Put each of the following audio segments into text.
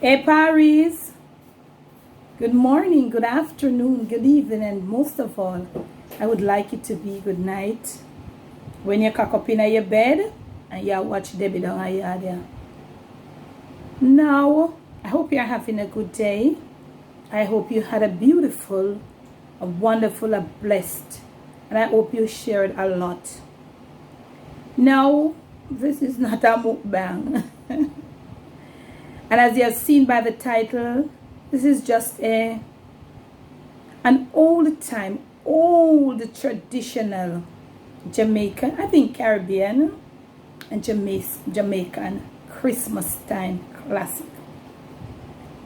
Hey Paris, good morning, good afternoon, good evening, and most of all, I would like it to be good night. When you cock up in your bed and you watch Debbie down there. Now, I hope you're having a good day. I hope you had a beautiful, a wonderful, a blessed, and I hope you shared a lot. Now, this is not a mukbang. And as you have seen by the title, this is just an old time, old traditional Jamaican, I think Caribbean and Jamaican Christmas time classic.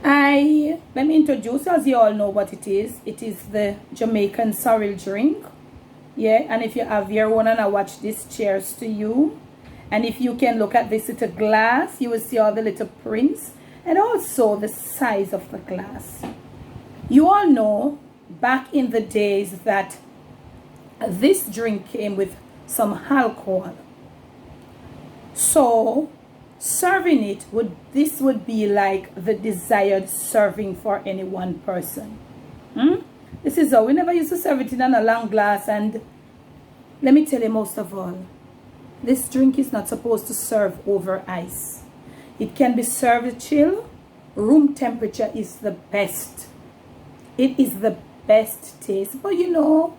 Let me introduce, as you all know what it is. It is the Jamaican sorrel drink. Yeah, and if you have your one and I watch this, cheers to you. And if you can look at this little glass, you will see all the little prints and also the size of the glass. You all know back in the days that this drink came with some alcohol. So serving it this would be like the desired serving for any one person. This is how we never used to serve it in a long glass. And let me tell you, most of all, this drink is not supposed to serve over ice. It can be served chill. Room temperature is the best. It is the best taste. But you know,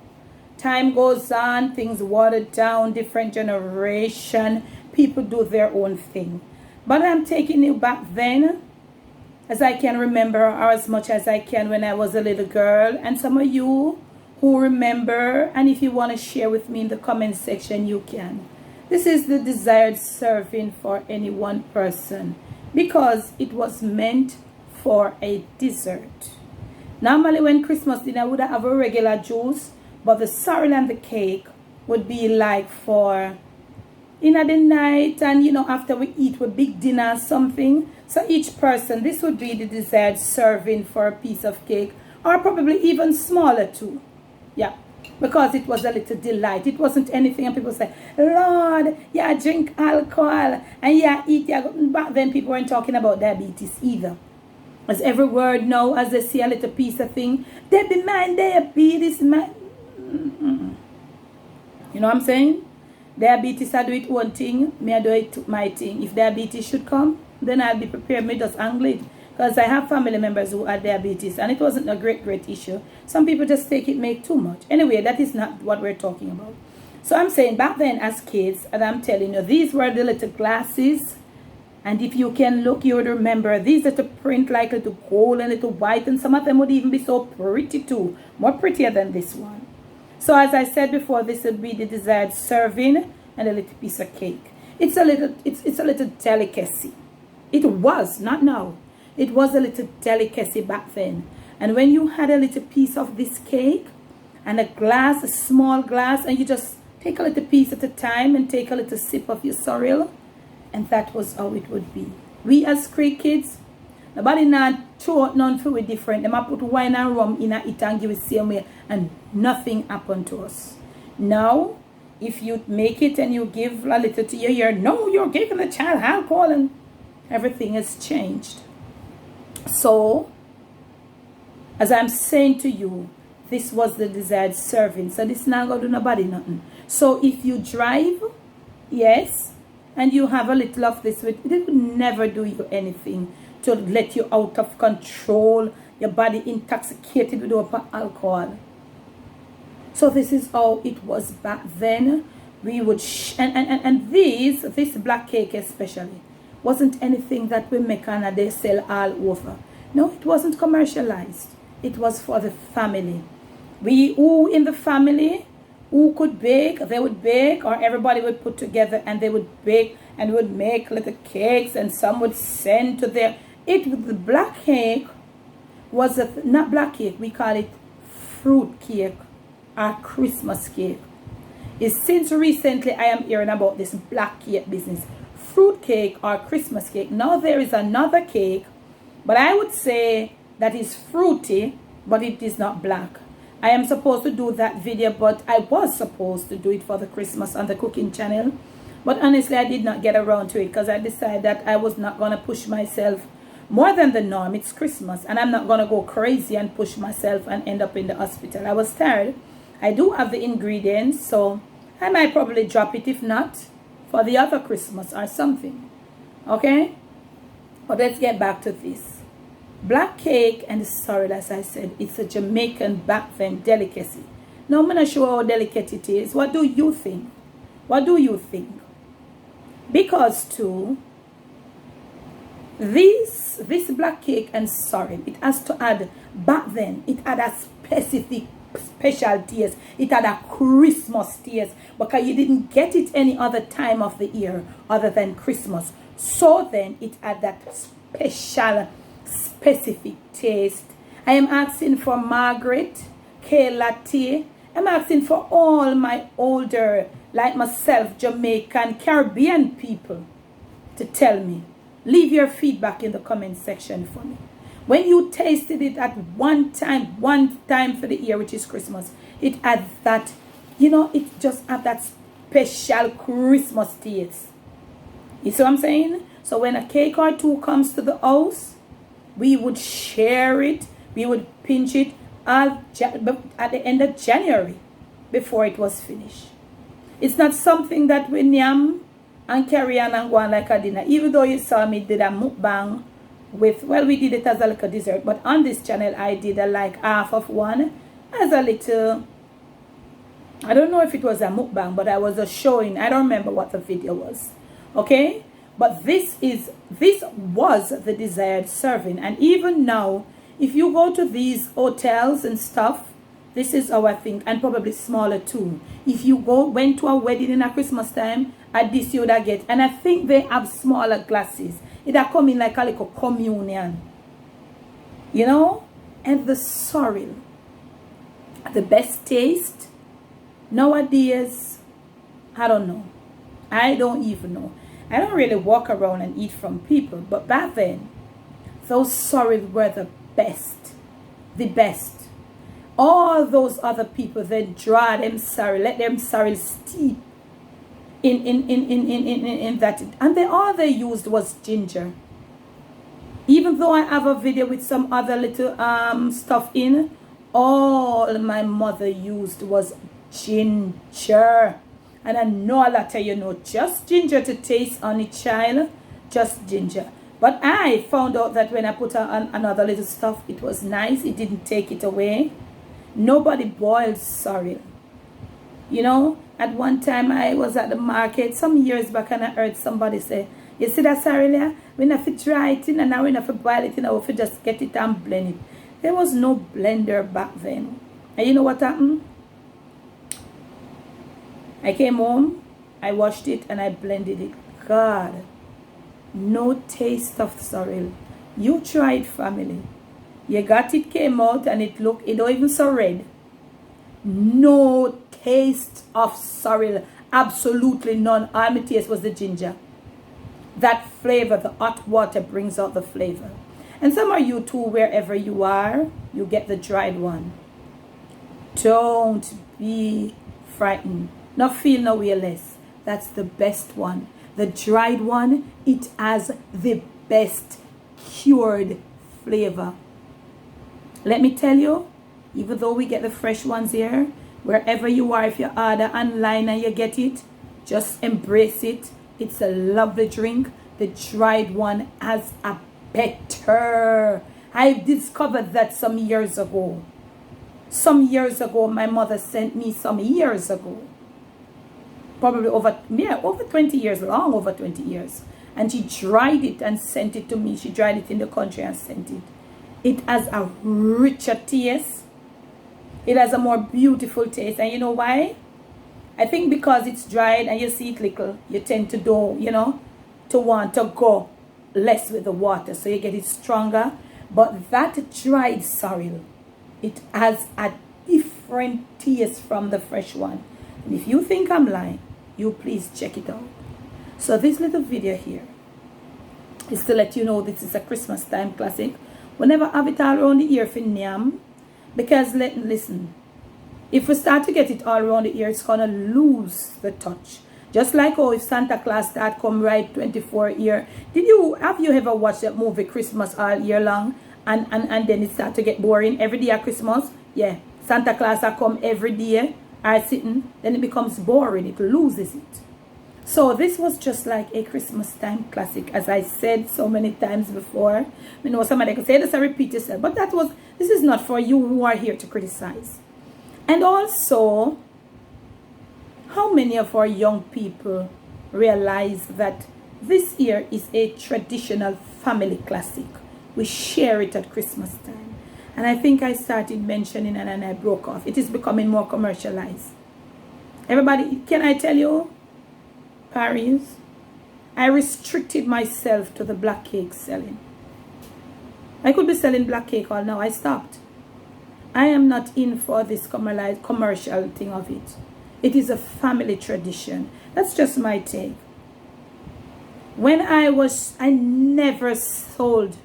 time goes on, things watered down, different generation, people do their own thing. But I'm taking you back then, as I can remember, or as much as I can when I was a little girl. And some of you who remember, and if you want to share with me in the comment section, you can. This is the desired serving for any one person because it was meant for a dessert. Normally when Christmas dinner would have a regular juice, but the sorrel and the cake would be like for the night, and you know, after we eat with big dinner or something. So each person, this would be the desired serving for a piece of cake, or probably even smaller too. Yeah. Because it was a little delight. It wasn't anything. And people say, Lord, yeah, drink alcohol and yeah, eat. Yeah. Back then, people weren't talking about diabetes either. As every word now, as they see a little piece of thing, they be mine, diabetes, man. You know what I'm saying? Diabetes, I do it one thing, me I do it my thing. If diabetes should come, then I'll be prepared, me just angle it. Because I have family members who had diabetes and it wasn't a great issue. Some people just take it, make too much. Anyway, that is not what we're talking about. So I'm saying back then as kids, and I'm telling you, these were the little glasses. And if you can look, you would remember these little print like little gold and little white. And some of them would even be so pretty too. More prettier than this one. So as I said before, this would be the desired serving and a little piece of cake. It's a little delicacy. It was, not now. It was a little delicacy back then. And when you had a little piece of this cake and a glass, a small glass, and you just take a little piece at a time and take a little sip of your sorrel, and that was how it would be. We as Creek kids, nobody not throw out none for we different. They might put wine and rum in it and give it same way, and nothing happened to us. Now, if you make it and you give a little to you're giving the child alcohol, and everything has changed. So, as I'm saying to you, this was the desired serving. So this not going to do nobody nothing. So if you drive, yes, and you have a little of this, it will never do you anything to let you out of control, your body intoxicated with alcohol. So this is how it was back then. We would, and this black cake especially, wasn't anything that we make and they sell all over. No, it wasn't commercialized. It was for the family. Who in the family, who could bake, they would bake, or everybody would put together and they would bake and would make little cakes, and some would send to their, the black cake was, not black cake, we call it fruit cake or Christmas cake. It's since recently I am hearing about this black cake business. Fruit cake or Christmas cake. Now there is another cake, but I would say that is fruity, but it is not black. I am supposed to do that video, but I was supposed to do it for the Christmas on the cooking channel. But honestly, I did not get around to it because I decided that I was not going to push myself more than the norm. It's Christmas, and I'm not going to go crazy and push myself and end up in the hospital. I was tired. I do have the ingredients, so I might probably drop it, if not for the other Christmas or something. Okay? But let's get back to this. Black cake and sorrel, as I said, it's a Jamaican back then delicacy. Now I'm going to show how delicate it is. What do you think? What do you think? Because too, this black cake and sorrel, it has to add, back then, it had a specific special taste. It had a Christmas taste because you didn't get it any other time of the year other than Christmas. So then it had that special, specific taste. I am asking for Margaret, Kayla T. I'm asking for all my older, like myself, Jamaican, Caribbean people to tell me. Leave your feedback in the comment section for me. When you tasted it at one time for the year, which is Christmas, it had that, you know, it just had that special Christmas taste. You see what I'm saying? So when a cake or two comes to the house, we would share it, we would pinch it at the end of January before it was finished. It's not something that we yam and carry on and go on like a dinner. Even though you saw me did a mukbang with, well, we did it as a little dessert, but on this channel I did a like half of one as a little, I don't know if it was a mukbang, but I was just showing, I don't remember what the video was. Okay, but this was the desired serving. And even now, if you go to these hotels and stuff, this is our thing, and probably smaller too. If you went to a wedding in a Christmas time, at this you would get, and I think they have smaller glasses. It are coming like a little communion, you know. And the sorrel, the best taste nowadays, I don't know. I don't even know. I don't really walk around and eat from people, but back then, those sorrel were the best, the best. All those other people, they dry them sorrel, let them sorrel steep in that, and all they used was ginger. Even though I have a video with some other little stuff in, all my mother used was ginger. And I know a lot of you know just ginger to taste on a child, just ginger. But I found out that when I put on another little stuff, it was nice. It didn't take it away. Nobody boils sorrel. You know, at one time I was at the market some years back and I heard somebody say, you see that sorrel here? We have to dry it in and now we have to boil it in, or if we just get it and blend it. There was no blender back then. And you know what happened? I came home, I washed it and I blended it. God, no taste of sorrel. You tried, family. You got it, came out and it looked, it don't even so red. No taste of sorrel. Absolutely none. All my taste was the ginger. That flavor, the hot water brings out the flavor. And some of you too, wherever you are, you get the dried one. Don't be frightened. Not feel no way less. That's the best one. The dried one, it has the best cured flavor. Let me tell you, even though we get the fresh ones here, wherever you are, if you order online and you get it, just embrace it. It's a lovely drink. The dried one has a better. I discovered that some years ago. Some years ago, my mother sent me some years ago. Probably over 20 years, long over 20 years. And she dried it and sent it to me. She dried it in the country and sent it. It has a richer taste. It has a more beautiful taste. And you know why? I think because it's dried and you see it little, you tend to do, you know, to want to go less with the water. So you get it stronger. But that dried sorrel, it has a different taste from the fresh one. And if you think I'm lying, you please check it out. So this little video here is to let you know this is a Christmas time classic. We never have it all around the ear for Nyam. Because listen, if we start to get it all around the ear, it's gonna lose the touch. Just like how if Santa Claus start come right 24 year. Have you ever watched that movie Christmas all year long? And then it start to get boring every day at Christmas? Yeah. Santa Claus are come every day, are sitting, then it becomes boring. It loses it. So this was just like a Christmas time classic, as I said so many times before. You know, somebody could say this and repeat yourself, but this is not for you who are here to criticize. And also, how many of our young people realize that this year is a traditional family classic? We share it at Christmas time. And I think I started mentioning and then I broke off. It is becoming more commercialized. Everybody, can I tell you, Paris, I restricted myself to the black cake selling. I could be selling black cake all now. I stopped. I am not in for this commercial thing of it. It is a family tradition. That's just my take. When I never sold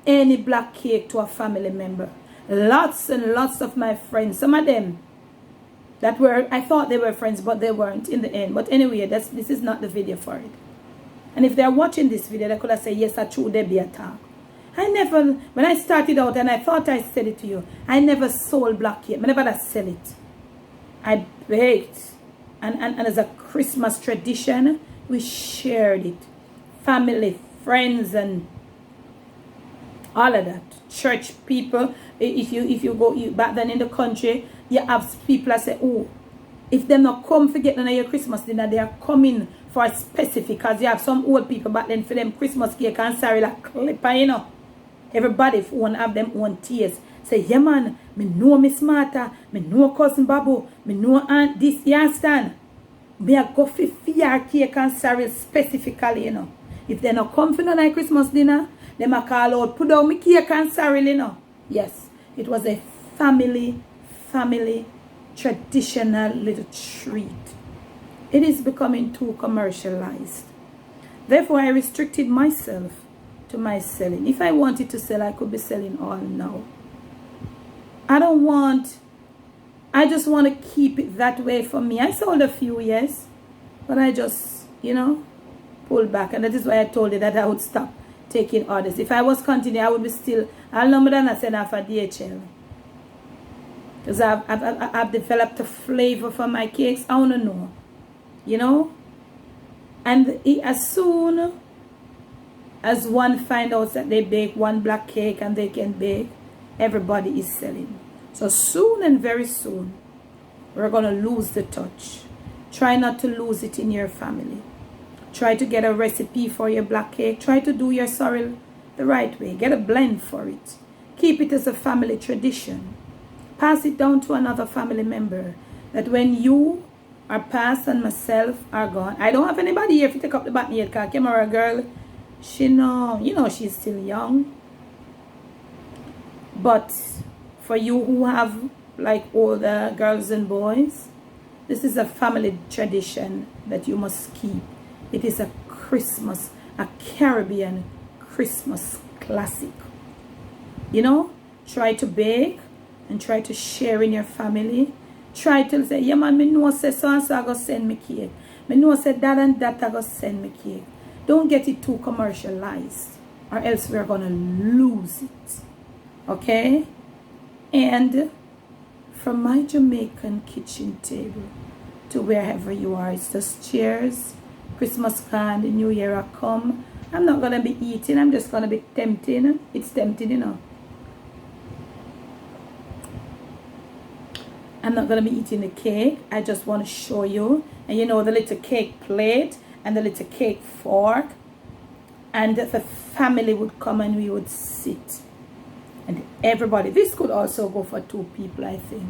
any black cake to a family member. Lots and lots of my friends, some of them I thought they were friends, but they weren't in the end. But anyway, this is not the video for it. And if they're watching this video, they could have said, yes, I true, they be a talk. When I started out, and I thought I said it to you, I never sold black cake. I never sell it. I baked. And as a Christmas tradition, we shared it. Family, friends, and all of that. Church people, if you go back then in the country, you have people that say, oh, if they not come for get none of your Christmas dinner, they are coming for a specific, because you have some old people back then for them Christmas cake and sorry like clipper, you know. Everybody want have them own taste. Say, yeah man, me know Miss Martha, me know cousin Babu, me know aunt this, you understand? Me a go for fear cake and sorry specifically, you know. If they not come for none of your Christmas dinner, they might call out, put down my cake and sorry, you know. Yes, it was a family traditional little treat. It is becoming too commercialized. Therefore, I restricted myself to my selling. If I wanted to sell, I could be selling all now. I just want to keep it that way for me. I sold a few, yes, but I just, you know, pulled back. And that is why I told you that I would stop taking orders. If I was continuing, I would be still, I'll number than I said for DHL. Because I've developed a flavor for my cakes. I want to know, you know. And as soon as one finds out that they bake one black cake and they can bake, everybody is selling. So soon and very soon, we're going to lose the touch. Try not to lose it in your family. Try to get a recipe for your black cake. Try to do your sorrel the right way. Get a blend for it. Keep it as a family tradition. Pass it down to another family member. That when you are passed and myself are gone. I don't have anybody here to take up the baton yet, because camera girl, she know, you know, she's still young. But for you who have like older girls and boys, this is a family tradition that you must keep. It is a Christmas, a Caribbean Christmas classic. You know, try to bake and try to share in your family. Try to say, yeah man, me know say so and so I go send me cake. Me know say that and that I go send me cake. Don't get it too commercialized, or else we're gonna lose it. Okay? And from my Jamaican kitchen table to wherever you are, it's just cheers. Christmas can, the new year will come. I'm not gonna be eating, I'm just gonna be tempting. It's tempting, you know. I'm not going to be eating the cake. I just want to show you. And you know, the little cake plate and the little cake fork. And the family would come and we would sit. And everybody. This could also go for 2 people, I think.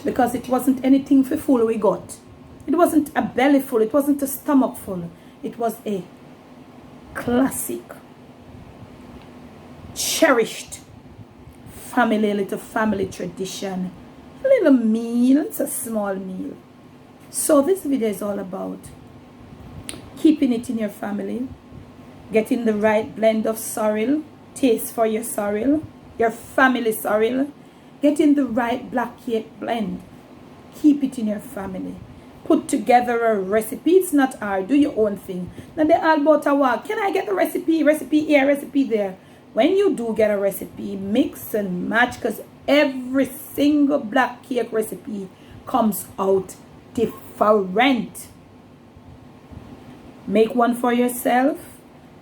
Because it wasn't anything for full we got. It wasn't a belly full. It wasn't a stomach full. It was a classic, cherished family, little family tradition. A little meal, it's a small meal. So this video is all about keeping it in your family, getting the right blend of sorrel, taste for your sorrel, your family sorrel, getting the right black cake blend. Keep it in your family. put together a recipe. It's not hard. Do your own thing. Now they all about a walk. Can I get the recipe? Recipe here, recipe there. When you do get a recipe, mix and match, because every single black cake recipe comes out different. Make one for yourself.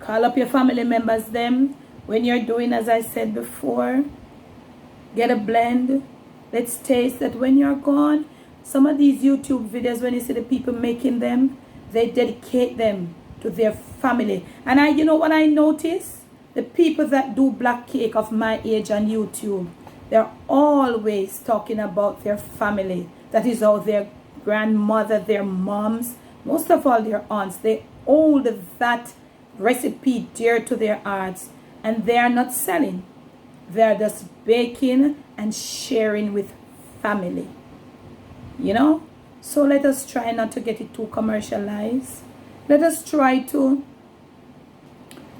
Call up your family members them. When you're doing, as I said before, get a blend. Let's taste that. When you're gone, some of these YouTube videos, when you see the people making them, they dedicate them to their family. And you know what I notice? The people that do black cake of my age on YouTube, they're always talking about their family. That is how their grandmother, their moms, most of all their aunts, they hold that recipe dear to their hearts. And they are not selling. They are just baking and sharing with family. You know? So let us try not to get it too commercialized. Let us try to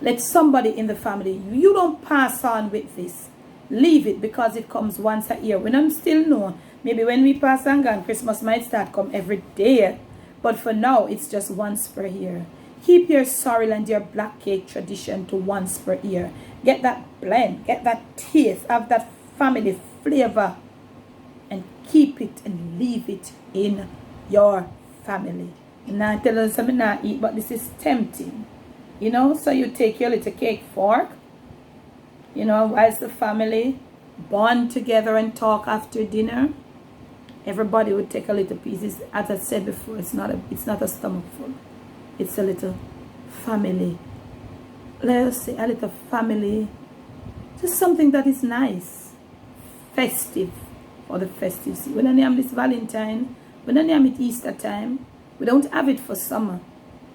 let somebody in the family, you don't pass on with this. Leave it, because it comes once a year. We don't still know. Maybe when we pass on gone, Christmas might start come every day. But for now, it's just once per year. Keep your sorrel and your black cake tradition to once per year. Get that blend, get that taste, have that family flavor, and keep it and leave it in your family. Now I tell you something not eat, but this is tempting. You know, so you take your little cake fork, you know, whilst the family bond together and talk after dinner. Everybody would take a little piece. As I said before, it's not a stomach full. It's a little family. Let us say a little family. Just something that is nice. Festive. For the festive season. We don't have this Valentine. We don't have it Easter time. We don't have it for summer.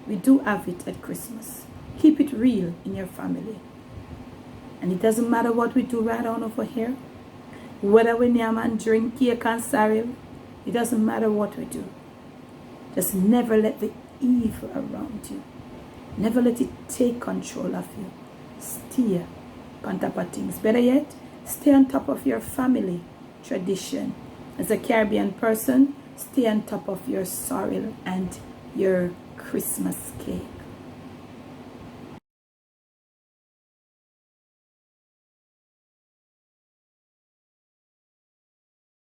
We do have it at Christmas. Keep it real in your family. And it doesn't matter what we do right on over here. Whether we name and drink cake and sorrel. It doesn't matter what we do. Just never let the evil around you. Never let it take control of you. Stay on top of things. Better yet, stay on top of your family tradition. As a Caribbean person, stay on top of your sorrel and your Christmas cake.